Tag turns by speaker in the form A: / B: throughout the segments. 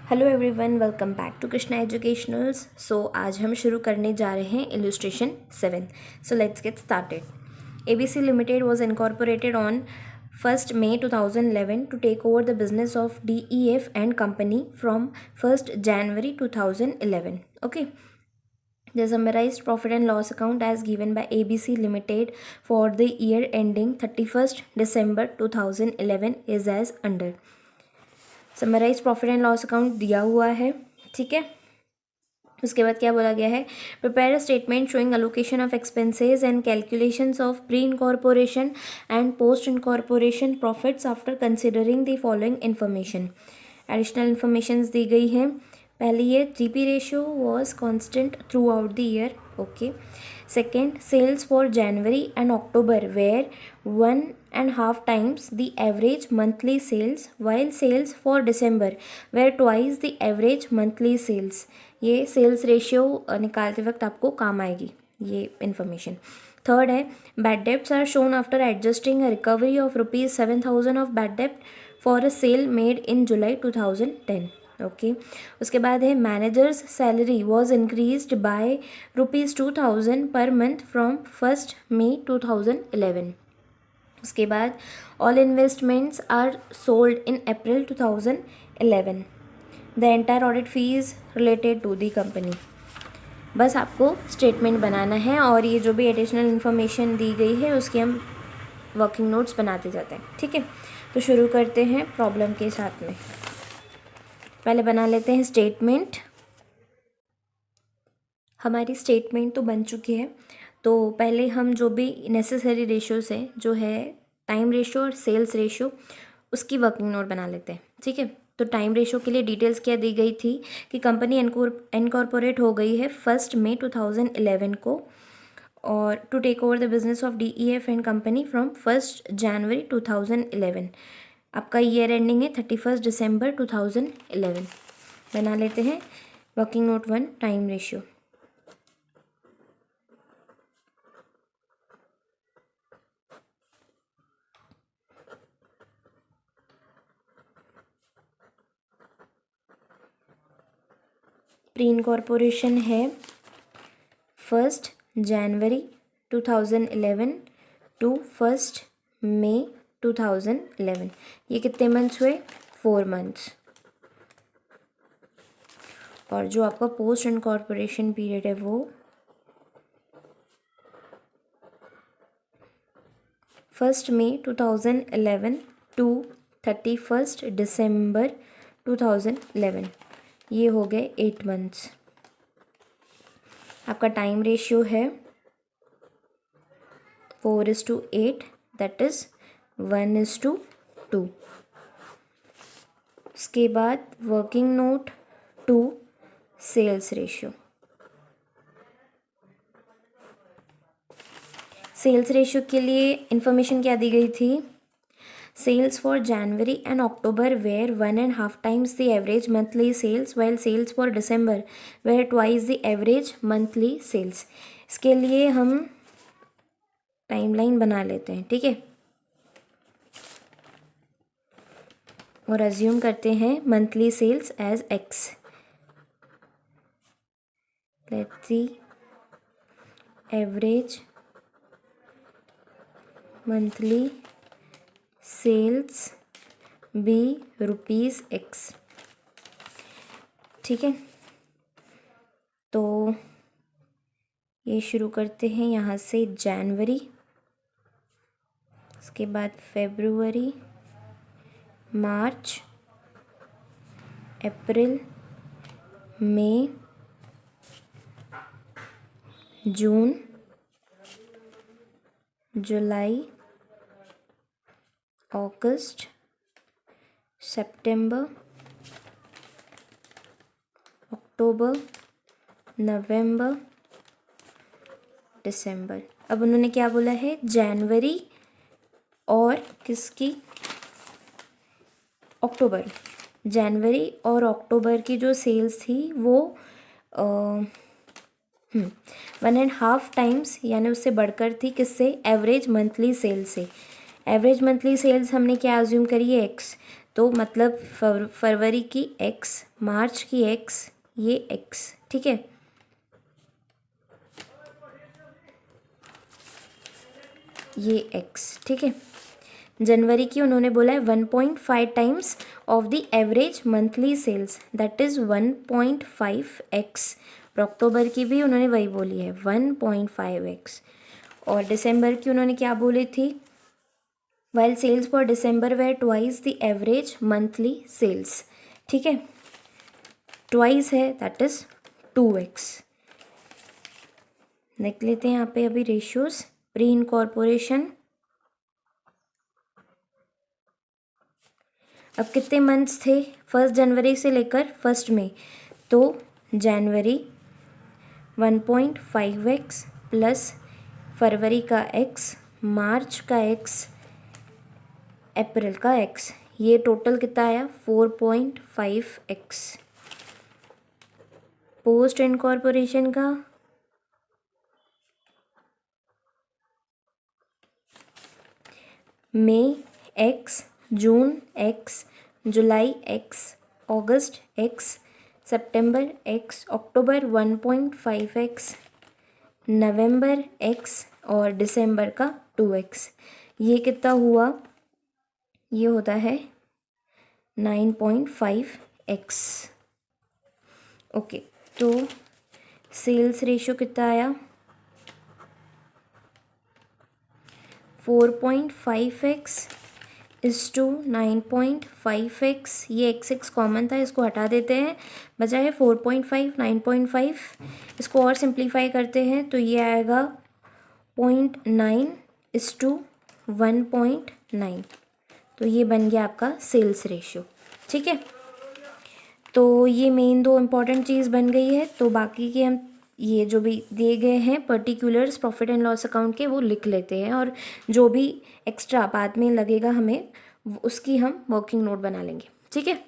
A: Hello everyone, welcome back to Krishna educationals. So आज हम शुरू करने जा रहे हैं illustration 7। So let's get started. ABC limited was incorporated on 1st May 2011 to take over the business of DEF and Company from 1st January 2011. Okay. The summarized profit and loss account as given by ABC Limited for the year ending 31st December 2011 is as under. Summarise profit and loss account दिया हुआ है, ठीक है। उसके बाद क्या बोला गया है, prepare a statement showing allocation of expenses and calculations of pre incorporation and post incorporation profits after considering the following information. Additional information दी गई है। पहली ये GP ratio was constant throughout the year, okay. Second, sales for January and October were 1.5 times the average monthly sales, while sales for December were twice the average monthly sales. ये sales ratio निकालते वक्त आपको काम आएगी ये information. Third है, bad debts are shown after adjusting a recovery of ₹7,000 of bad डेप्ट for a sale made in July 2010। Okay. उसके बाद है, managers salary was increased by ₹2,000 per month from 1st May 2011। उसके बाद all investments are sold in April 2011। The entire audit fees related to the company. बस आपको statement बनाना है और ये जो भी एडिशनल इन्फॉर्मेशन दी गई है उसके हम वर्किंग नोट्स बनाते जाते हैं, ठीक है। तो शुरू करते हैं प्रॉब्लम के साथ में। पहले बना लेते हैं स्टेटमेंट। हमारी स्टेटमेंट तो बन चुकी है, तो पहले हम जो भी नेसेसरी रेशियोज है, जो है टाइम रेशियो और सेल्स रेशियो, उसकी वर्किंग नोट बना लेते हैं, ठीक है। तो टाइम रेशियो के लिए डिटेल्स क्या दी गई थी कि कंपनी इनकॉर्पोरेट हो गई है 1st May 2011 को, और to take over the business of DEF and company from 1st January 2011। आपका ईयर एंडिंग है 31st December 2011। बना लेते हैं working note 1, time ratio. Pre incorporation है 1st January 2011 to 1st May 2011। ये कितने मंथ्स हुए? 4 मंथ्स। और जो आपका पोस्ट इनकॉर्पोरेशन पीरियड है वो 1st May 2011 to 31st December 2011। ये हो गए 8 मंथ्स। आपका टाइम रेशियो है 4:8, दैट इज़ 1:2। उसके बाद working note 2, sales ratio. Sales ratio के लिए इंफॉर्मेशन क्या दी गई थी? Sales for January and October were 1.5 times the average monthly sales, while sales for December were twice the average monthly sales। इसके लिए हम टाइमलाइन बना लेते हैं, ठीक है, और अज्यूम करते हैं monthly sales as X। Let see average monthly sales be ₹X, ठीक है। तो ये शुरू करते हैं यहाँ से जनवरी, उसके बाद फरवरी, मार्च, अप्रैल, मई, जून, जुलाई, अगस्त, सितंबर, अक्टूबर, नवंबर, दिसंबर। अब उन्होंने क्या बोला है? जनवरी और किसकी? अक्टूबर। जनवरी और अक्टूबर की जो सेल्स थी वो 1.5 टाइम्स यानी उससे बढ़कर थी, किससे? एवरेज मंथली सेल्स से। एवरेज मंथली सेल्स हमने क्या अज्यूम करी है? X। तो मतलब फरवरी की x, मार्च की x, ये x, ठीक है। ये x, ठीक है। जनवरी की उन्होंने बोला है 1.5 times of the average monthly sales, that is 1.5x। और अक्टूबर की भी उन्होंने वही बोली है 1.5x। और दिसंबर की उन्होंने क्या बोली थी, while sales for December were twice the average monthly sales, ठीक है। ट्वाइस है दैट इज़ 2x। देख लेते हैं यहाँ पे अभी रेशियोज प्री इनकॉर्पोरेशन। अब कितने मंथ्स थे 1 जनवरी से लेकर 1 मई, तो जनवरी 1.5x प्लस फरवरी का x, मार्च का x, अप्रैल का x, ये टोटल कितना आया 4.5x। पोस्ट इनकॉर्पोरेशन का मई x, जून x, जुलाई x, अगस्त x, सितंबर x, अक्टूबर 1.5x, नवंबर x और दिसंबर का 2x। ये कितना हुआ, ये होता है 9.5x। ओके, तो सेल्स रेशियो कितना आया 4.5x इज़ टू 9.5x। ये x कॉमन था, इसको हटा देते हैं, बचा है 4.5, 9.5। इसको और सिंप्लीफाई करते हैं तो ये आएगा 0.9 इज़ टू 1.9। तो ये बन गया आपका सेल्स रेशियो, ठीक है। तो ये मेन दो इम्पॉर्टेंट चीज़ बन गई है। तो बाकी के हम ये जो भी दिए गए हैं particulars profit and loss account के, वो लिख लेते हैं, और जो भी एक्स्ट्रा बाद में लगेगा हमें उसकी हम वर्किंग नोट बना लेंगे, ठीक है।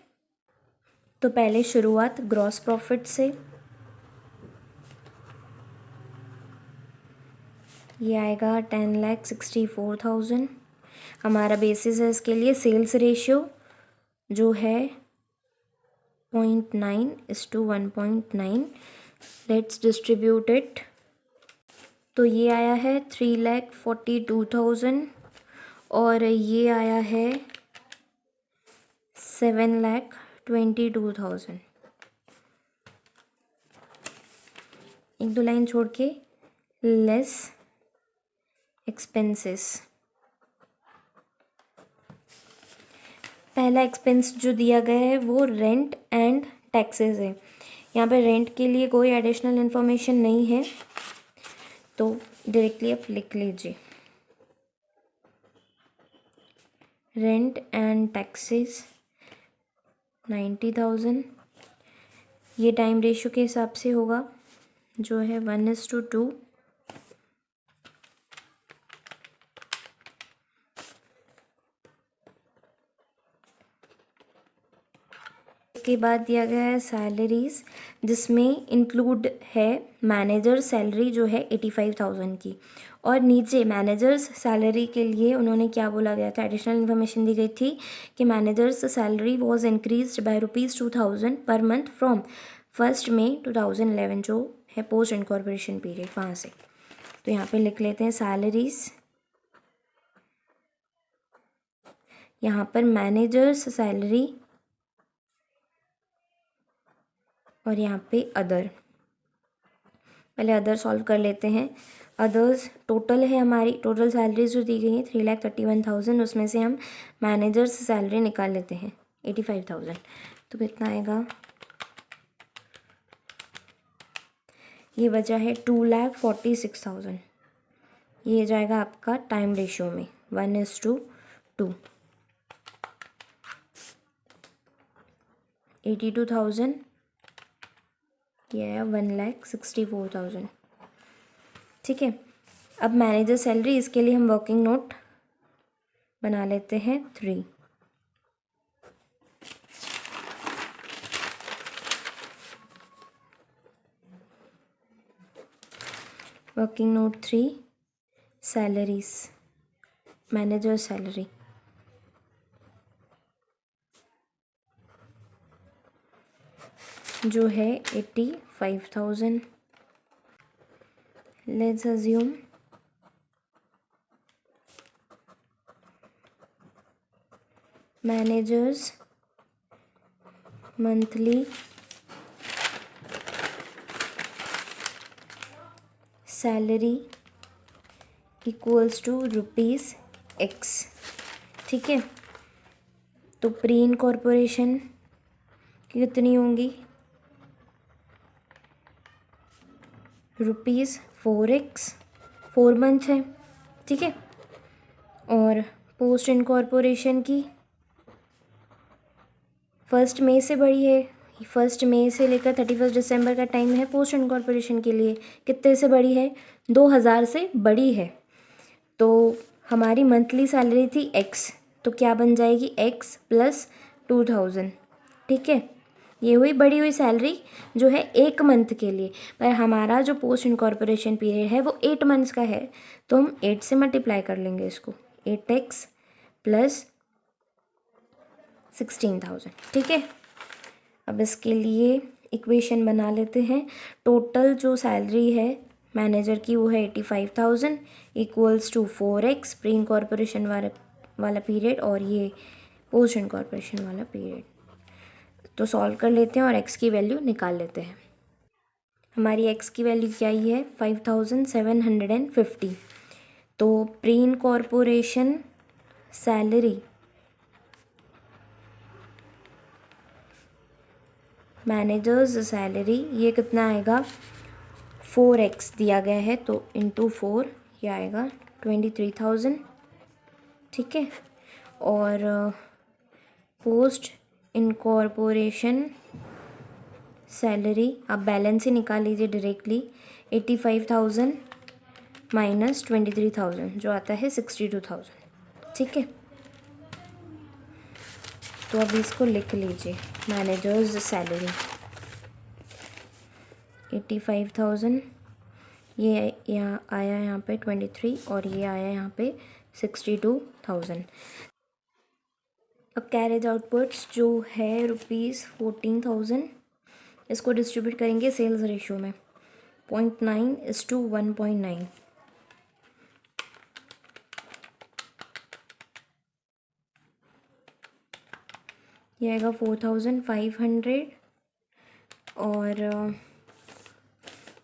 A: तो पहले शुरुआत ग्रॉस प्रॉफिट से। ये आएगा 10,64,000। हमारा बेसिस है इसके लिए सेल्स रेशियो जो है 0.9 is to 1.9। Let's distribute it. तो ये आया है 3,42,000 और ये आया है 7,22,000। एक दो लाइन छोड़ के लेस एक्सपेंसेस। पहला एक्सपेंस जो दिया गया है वो रेंट एंड टैक्सेस है। यहाँ पे रेंट के लिए कोई एडिशनल इन्फॉर्मेशन नहीं है, तो डायरेक्टली आप लिख लीजिए रेंट एंड टैक्सेस 90,000। ये टाइम रेशियो के हिसाब से होगा जो है 1:2। इसके बाद दिया गया है सैलरीज, जिसमें इंक्लूड है मैनेजर सैलरी जो है 85,000 की। और नीचे मैनेजर्स सैलरी के लिए उन्होंने क्या बोला गया था, एडिशनल इन्फॉर्मेशन दी गई थी कि managers salary was increase by ₹2,000 per month from 1 मई 2011, जो है पोस्ट इनकॉर्पोरेशन पीरियड, वहाँ से। तो यहाँ पे लिख लेते हैं सैलरीज। यहाँ पर मैनेजर्स सैलरी और यहाँ पे अदर। पहले अदर सॉल्व कर लेते हैं। अदर्स टोटल है हमारी, टोटल सैलरीज जो दी गई हैं 3,31,000, उसमें से हम मैनेजर्स सैलरी निकाल लेते हैं 85,000। तो कितना आएगा, ये बचा है 2,46,000। ये जाएगा आपका टाइम रेशियो में 1:2। 82,000, ये है 1,64,000, ठीक है। अब मैनेजर सैलरी, इसके लिए हम वर्किंग नोट बना लेते हैं 3। Working note 3 salaries, manager salary. जो है 85,000. Let's assume managers monthly salary equals to rupees X. ठीक है, तो प्री इनकॉर्पोरेशन कितनी होंगी, ₹4x, 4 मंथ है. ठीक है, और पोस्ट इनकॉर्पोरेशन की 1 मई से बड़ी है. 1 मई से लेकर 31 दिसंबर का टाइम है पोस्ट इनकॉर्पोरेशन के लिए. कितने से बड़ी है, 2000 से बड़ी है. तो हमारी मंथली सैलरी थी x, तो क्या बन जाएगी x प्लस 2000. ठीक है, ये हुई बढ़ी हुई सैलरी जो है 1 मंथ के लिए. पर हमारा जो पोस्ट इनकॉर्पोरेशन पीरियड है वो 8 मंथ्स का है, तो हम 8 से मल्टीप्लाई कर लेंगे इसको. 8x plus 16,000. ठीक है, अब इसके लिए इक्वेशन बना लेते हैं. टोटल जो सैलरी है मैनेजर की वो है 85,000 equals to 4x pre incorporation वाला पीरियड और ये पोस्ट इनकॉर्पोरेशन वाला पीरियड. तो सॉल्व कर लेते हैं और x की वैल्यू निकाल लेते हैं. हमारी x की वैल्यू क्या ही है, 5,750. तो pre incorporation salary managers salary ये कितना आएगा, 4x दिया गया है तो इंटू 4 ये आएगा 23,000. ठीक है, और पोस्ट इनकॉर्पोरेशन सैलरी आप बैलेंस ही निकाल लीजिए डायरेक्टली. 85,000 माइनस 23,000 जो आता है 62,000. ठीक है, तो अब इसको लिख लीजिए. मैनेजर्स सैलरी 85,000, ये यहाँ आया यहाँ पे 23 और ये आया यहाँ पे 62,000. अब कैरेज आउटपुट्स जो है ₹14,000, इसको डिस्ट्रीब्यूट करेंगे सेल्स रेशियो में 0.9:1.9. ये आएगा 4,500 और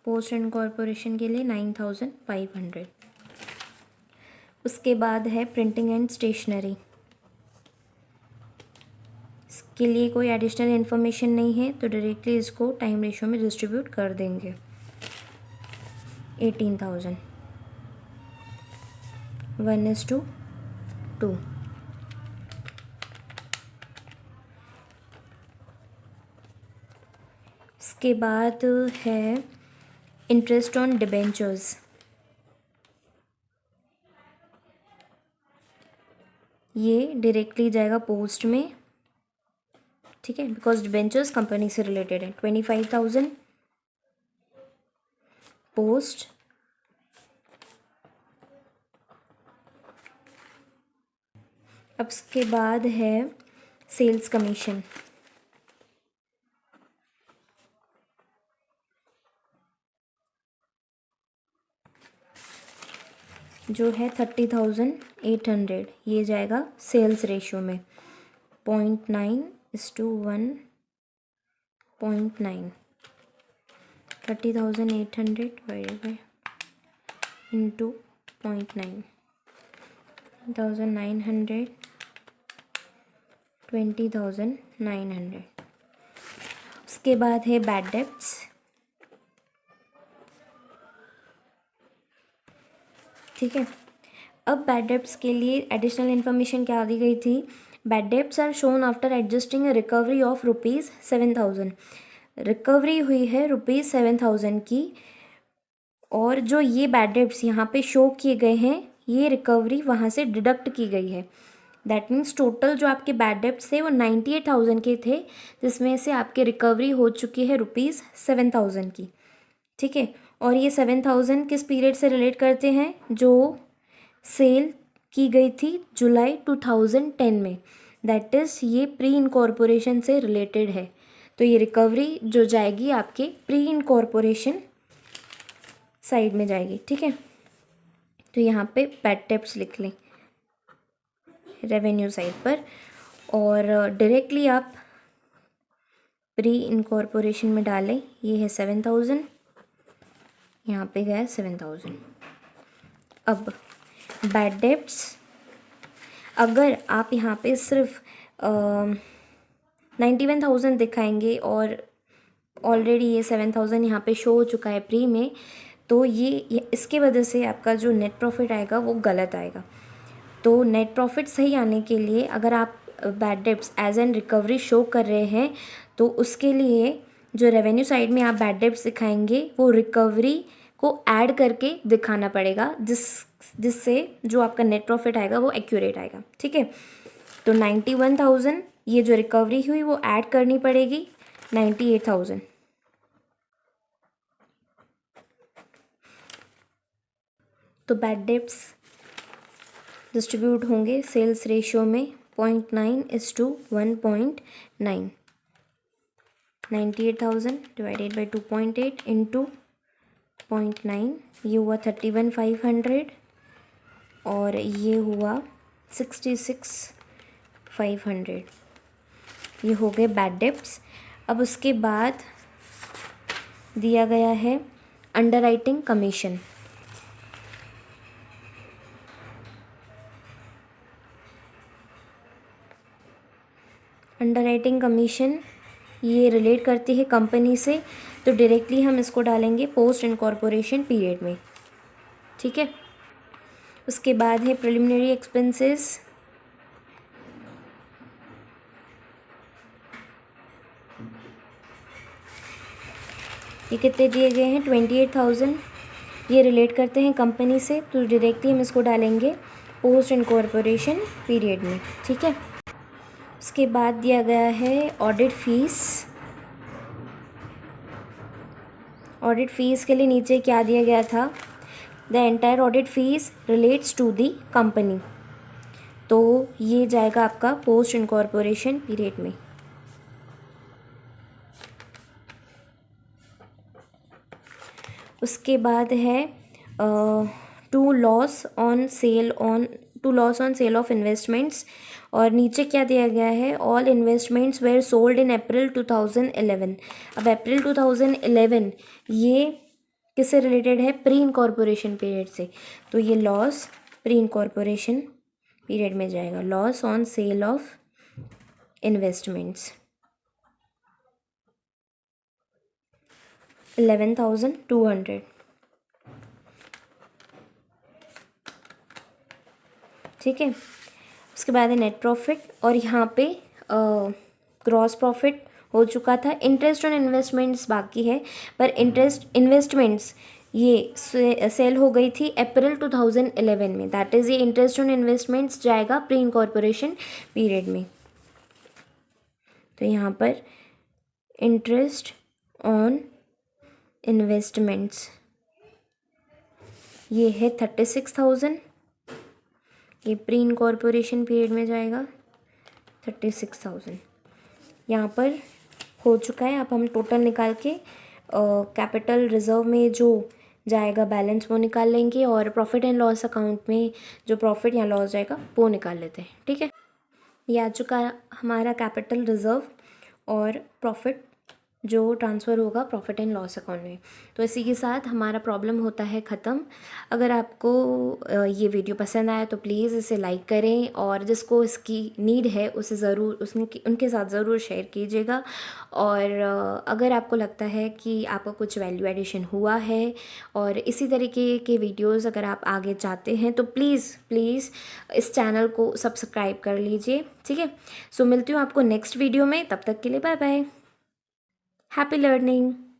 A: पोस्ट इनकॉर्पोरेशन के लिए 9,500. उसके बाद है प्रिंटिंग एंड स्टेशनरी. इसके लिए कोई एडिशनल इन्फॉर्मेशन नहीं है तो डायरेक्टली इसको टाइम रेशियो में डिस्ट्रीब्यूट कर देंगे. 18,000 1:2. इसके बाद है इंटरेस्ट ऑन डिबेंचर्स. ये डायरेक्टली जाएगा पोस्ट में. ठीक है, बिकॉज डिबेंचर्स कंपनी से रिलेटेड है. 25,000 पोस्ट, अब इसके बाद है सेल्स कमीशन. जो है 30,800. ये जाएगा सेल्स रेशियो में 0.9:1.9. 30,800 डिवाइडेड बाय इंटू 0.9. 1,900 20,900. उसके बाद है बैड डेब्ट्स. ठीक है, अब बैड डेब्ट्स के लिए एडिशनल इन्फॉर्मेशन क्या दी गई थी. Bad debts are shown after adjusting a recovery of ₹7,000. Recovery हुई है ₹7,000 की, और जो ये बैड डेब्ट्स यहाँ पे शो किए गए हैं ये रिकवरी वहाँ से डिडक्ट की गई है. दैट मीन्स टोटल जो आपके बैड डेब्ट्स थे वो 98,000 के थे, जिसमें से आपकी रिकवरी हो चुकी है ₹7,000 की. ठीक है, और ये 7,000 किस पीरियड से रिलेट करते हैं, जो सेल की गई थी जुलाई 2010 में. दैट इज़ ये प्री इनकॉर्पोरेशन से रिलेटेड है. तो ये रिकवरी जो जाएगी आपके प्री इनकॉर्पोरेशन साइड में जाएगी, ठीक है। तो यहाँ पे बैड डेब्ट्स लिख लें रेवेन्यू साइड पर, और डायरेक्टली आप प्री इनकॉर्पोरेशन में डालें। ये है 7,000, यहाँ पे गया 7,000। अब बैड डेब्ट्स, अगर आप यहाँ पे सिर्फ 91,000 दिखाएंगे और ऑलरेडी ये 7,000 यहाँ पे शो हो चुका है प्री में, तो ये इसके वजह से आपका जो नेट प्रॉफिट आएगा वो गलत आएगा। तो नेट प्रॉफिट सही आने के लिए अगर आप bad debts as an recovery show कर रहे हैं, तो उसके लिए जो रेवेन्यू साइड में आप बैड डेब्ट्स दिखाएंगे वो रिकवरी को ऐड करके दिखाना पड़ेगा, जिससे जो आपका नेट प्रॉफिट आएगा वो एक्यूरेट आएगा, ठीक है। तो 91,000 ये जो रिकवरी हुई वो ऐड करनी पड़ेगी 98,000। तो बैड डेब्ट्स डिस्ट्रीब्यूट होंगे सेल्स रेशियो में 0.9:1.9। 98,000 डिवाइडेड बाई 2.8 इंटू 0.9, ये हुआ 31,500 और ये हुआ 66,500। ये हो गए बैड डेब्ट्स। अब उसके बाद दिया गया है अंडरराइटिंग कमीशन। अंडरराइटिंग कमीशन ये रिलेट करती है कंपनी से, तो डायरेक्टली हम इसको डालेंगे पोस्ट इनकॉर्पोरेशन पीरियड में, ठीक है। उसके बाद है प्रिलिमिनरी एक्सपेंसेस। ये कितने दिए गए हैं 28,000, ये रिलेट करते हैं कंपनी से, तो डायरेक्टली हम इसको डालेंगे पोस्ट इनकॉर्पोरेशन पीरियड में, ठीक है। उसके बाद दिया गया है ऑडिट फीस। ऑडिट फीस के लिए नीचे क्या दिया गया था, the entire audit fees relates to the company, तो ये जाएगा आपका पोस्ट इनकॉर्पोरेशन पीरियड में। उसके बाद है to loss on sale of investments, और नीचे क्या दिया गया है, all investments were sold in April 2011। अब अप्रैल 2011 ये किससे रिलेटेड है, प्री इनकॉर्पोरेशन पीरियड से, तो ये लॉस प्री इनकॉर्पोरेशन पीरियड में जाएगा। Loss on sale of investments 11,200, ठीक है। उसके बाद है नेट प्रॉफिट, और यहाँ पे ग्रॉस प्रॉफिट हो चुका था। इंटरेस्ट ऑन इन्वेस्टमेंट्स बाकी है, पर इन्वेस्टमेंट्स ये सेल हो गई थी अप्रैल 2011 में, दैट इज़ ये इंटरेस्ट ऑन इन्वेस्टमेंट्स जाएगा प्री इनकॉर्पोरेशन पीरियड में। तो यहाँ पर इंटरेस्ट ऑन इन्वेस्टमेंट्स ये है 36,000, ये प्री इनकॉर्पोरेशन पीरियड में जाएगा 36,000। यहाँ पर हो चुका है। अब हम टोटल निकाल के कैपिटल रिजर्व में जो जाएगा बैलेंस वो निकाल लेंगे, और प्रॉफिट एंड लॉस अकाउंट में जो प्रॉफिट या लॉस जाएगा वो निकाल लेते हैं, ठीक है। ये आ चुका है हमारा कैपिटल रिजर्व और प्रॉफिट जो ट्रांसफ़र होगा प्रॉफिट एंड लॉस अकाउंट में। तो इसी के साथ हमारा प्रॉब्लम होता है ख़त्म। अगर आपको ये वीडियो पसंद आया तो प्लीज़ इसे लाइक करें, और जिसको इसकी नीड है उसे ज़रूर उनके साथ ज़रूर शेयर कीजिएगा। और अगर आपको लगता है कि आपका कुछ वैल्यू एडिशन हुआ है और इसी तरीके के वीडियोज़ अगर आप आगे चाहते हैं तो प्लीज़ इस चैनल को सब्सक्राइब कर लीजिए, ठीक है। सो मिलती हूँ आपको नेक्स्ट वीडियो में, तब तक के लिए बाय बाय। Happy learning!